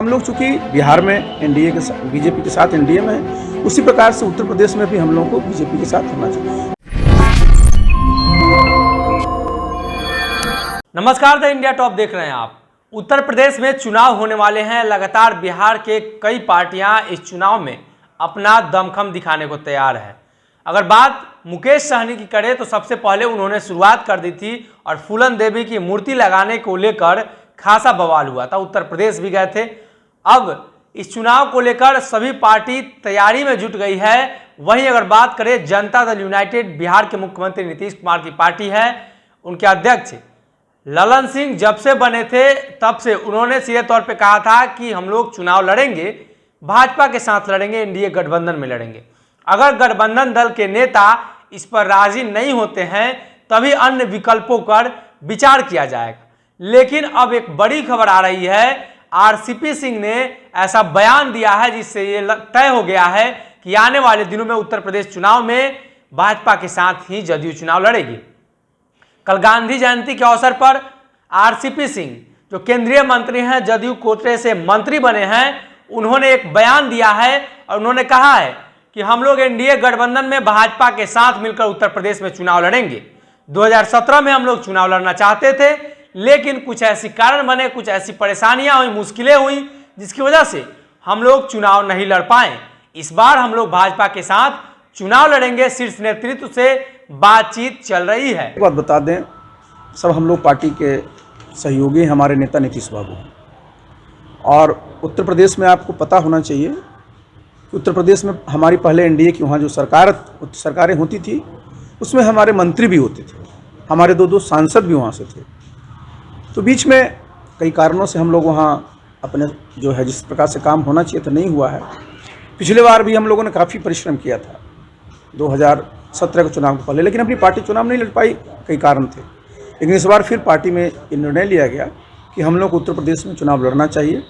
हम लोग चूंकि बिहार में एनडीए के साथ, बीजेपी के साथ एनडीए में है, उसी प्रकार से उत्तर प्रदेश में भी हम लोगों को बीजेपी के साथ होना चाहिए। नमस्कार, द इंडिया टॉप देख रहे हैं आप। उत्तर प्रदेश में चुनाव होने वाले हैं। लगातार बिहार के कई पार्टियां इस चुनाव में अपना दमखम दिखाने को तैयार है। अगर बात मुकेश सहनी की करें तो सबसे पहले उन्होंने शुरुआत कर दी थी और फूलन देवी की मूर्ति लगाने को लेकर खासा बवाल हुआ था। उत्तर प्रदेश भी गए थे। अब इस चुनाव को लेकर सभी पार्टी तैयारी में जुट गई है। वहीं अगर बात करें जनता दल यूनाइटेड, बिहार के मुख्यमंत्री नीतीश कुमार की पार्टी है, उनके अध्यक्ष ललन सिंह जब से बने थे तब से उन्होंने सीधे तौर पे कहा था कि हम लोग चुनाव लड़ेंगे, भाजपा के साथ लड़ेंगे, एनडीए गठबंधन में लड़ेंगे। अगर गठबंधन दल के नेता इस पर राजी नहीं होते हैं तभी अन्य विकल्पों पर विचार किया जाएगा। लेकिन अब एक बड़ी खबर आ रही है, आरसीपी सिंह ने ऐसा बयान दिया है जिससे ये तय हो गया है कि आने वाले दिनों में उत्तर प्रदेश चुनाव में भाजपा के साथ ही जदयू चुनाव लड़ेगी। कल गांधी जयंती के अवसर पर आरसीपी सिंह, जो केंद्रीय मंत्री हैं, जदयू कोटे से मंत्री बने हैं, उन्होंने एक बयान दिया है और उन्होंने कहा है कि हम लोग एनडीए गठबंधन में भाजपा के साथ मिलकर उत्तर प्रदेश में चुनाव लड़ेंगे। 2017 में हम लोग चुनाव लड़ना चाहते थे, लेकिन कुछ ऐसी कारण बने, कुछ ऐसी परेशानियां हुई, मुश्किलें हुई, जिसकी वजह से हम लोग चुनाव नहीं लड़ पाए। इस बार हम लोग भाजपा के साथ चुनाव लड़ेंगे। शीर्ष नेतृत्व से बातचीत चल रही है। एक बात बता दें, सब हम लोग पार्टी के सहयोगी हमारे नेता नीतीश बाबू हैं और उत्तर प्रदेश में आपको पता होना चाहिए कि उत्तर प्रदेश में हमारी पहले एनडीए की वहाँ जो सरकारें होती थी उसमें हमारे मंत्री भी होते थे, हमारे दो सांसद भी वहाँ से थे। तो बीच में कई कारणों से हम लोग वहाँ अपने जो है जिस प्रकार से काम होना चाहिए था नहीं हुआ है। पिछले बार भी हम लोगों ने काफ़ी परिश्रम किया था 2017 के चुनाव के पहले, लेकिन अपनी पार्टी चुनाव नहीं लड़ पाई, कई कारण थे। लेकिन इस बार फिर पार्टी में ये निर्णय लिया गया कि हम लोग उत्तर प्रदेश में चुनाव लड़ना चाहिए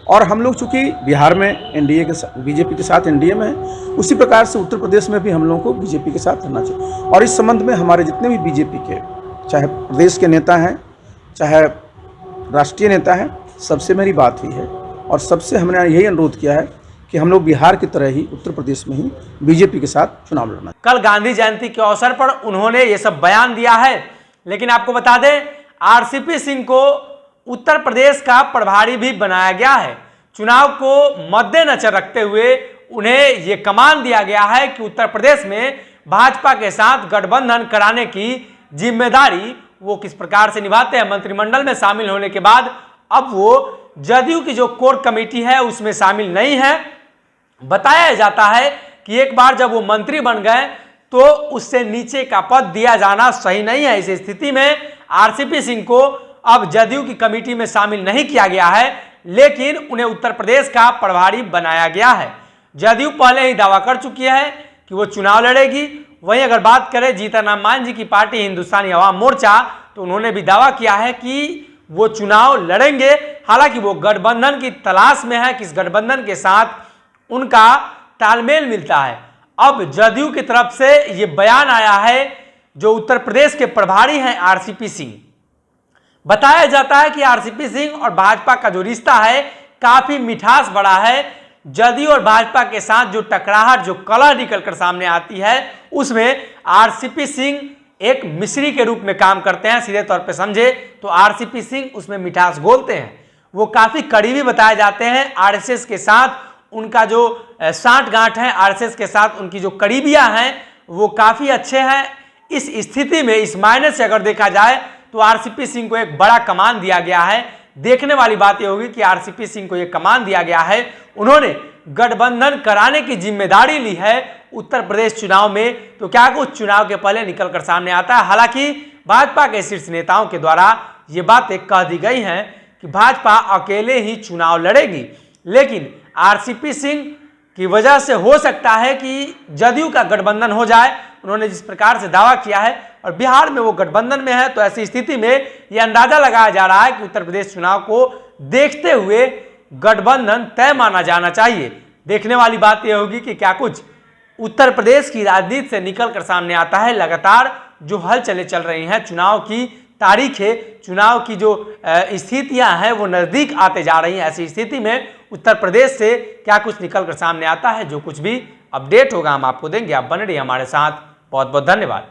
और हम लोग चूँकि बिहार में एनडीए के साथ, बीजेपी के साथ एनडीए में है, उसी प्रकार से उत्तर प्रदेश में भी हम लोगों को बीजेपी के साथ रहना चाहिए। और इस संबंध में हमारे जितने भी बीजेपी के चाहे प्रदेश के नेता हैं, चाहे राष्ट्रीय नेता हैं, सबसे मेरी बात हुई है और सबसे हमने यही अनुरोध किया है कि हम लोग बिहार की तरह ही उत्तर प्रदेश में ही बीजेपी के साथ चुनाव लड़ना। कल गांधी जयंती के अवसर पर उन्होंने ये सब बयान दिया है। लेकिन आपको बता दें, आरसीपी सिंह को उत्तर प्रदेश का प्रभारी भी बनाया गया है। चुनाव को मद्देनजर रखते हुए उन्हें यह कमान दिया गया है कि उत्तर प्रदेश में भाजपा के साथ गठबंधन कराने की जिम्मेदारी वो किस प्रकार से निभाते हैं। मंत्रिमंडल में शामिल होने के बाद अब वो जदयू की जो कोर कमेटी है उसमें शामिल नहीं है। बताया जाता है कि एक बार जब वो मंत्री बन गए तो उससे नीचे का पद दिया जाना सही नहीं है। इस स्थिति में आरसीपी सिंह को अब जदयू की कमेटी में शामिल नहीं किया गया है, लेकिन उन्हें उत्तर प्रदेश का प्रभारी बनाया गया है। जदयू पहले ही दावा कर चुकी है कि वो चुनाव लड़ेगी। वहीं अगर बात करें जीतन राम मांझी की पार्टी हिंदुस्तानी अवाम मोर्चा, तो उन्होंने भी दावा किया है कि वो चुनाव लड़ेंगे। हालांकि वो गठबंधन की तलाश में है, किस गठबंधन के साथ उनका तालमेल मिलता है। अब जदयू की तरफ से ये बयान आया है, जो उत्तर प्रदेश के प्रभारी हैं आरसीपी सिंह। बताया जाता है कि आरसीपी सिंह और भाजपा का जो रिश्ता है काफी मिठास बड़ा है। जदयू और भाजपा के साथ जो टकराहट, जो कलह निकलकर सामने आती है, उसमें आरसीपी सिंह एक मिस्री के रूप में काम करते हैं। सीधे तौर पे समझे तो आरसीपी सिंह उसमें मिठास घोलते हैं। वो काफी करीबी बताए जाते हैं आरएसएस के साथ। उनका जो साठ-गांठ है आरएसएस के साथ, उनकी जो करीबियां हैं वो काफी अच्छे हैं। इस स्थिति में, इस मायने से अगर देखा जाए तो आरसीपी सिंह को एक बड़ा कमान दिया गया है। देखने वाली बात यह होगी कि आरसीपी सिंह को यह कमान दिया गया है, उन्होंने गठबंधन कराने की जिम्मेदारी ली है उत्तर प्रदेश चुनाव में। तो क्या कुछ चुनाव के पहले निकलकर सामने आता है। हालांकि भाजपा के शीर्ष नेताओं के द्वारा ये बातें कह दी गई हैं कि भाजपा अकेले ही चुनाव लड़ेगी, लेकिन आरसीपी सिंह की वजह से हो सकता है कि जदयू का गठबंधन हो जाए। उन्होंने जिस प्रकार से दावा किया है और बिहार में वो गठबंधन में है, तो ऐसी स्थिति में यह अंदाजा लगाया जा रहा है कि उत्तर प्रदेश चुनाव को देखते हुए गठबंधन तय माना जाना चाहिए। देखने वाली बात यह होगी कि क्या कुछ उत्तर प्रदेश की राजनीति से निकलकर सामने आता है। लगातार जो हलचलें चल रही हैं, चुनाव की तारीखें, चुनाव की जो स्थितियां हैं वो नज़दीक आते जा रही हैं। ऐसी स्थिति में उत्तर प्रदेश से क्या कुछ निकलकर सामने आता है। जो कुछ भी अपडेट होगा हम आपको देंगे। आप बने रहिए हमारे साथ। बहुत बहुत धन्यवाद।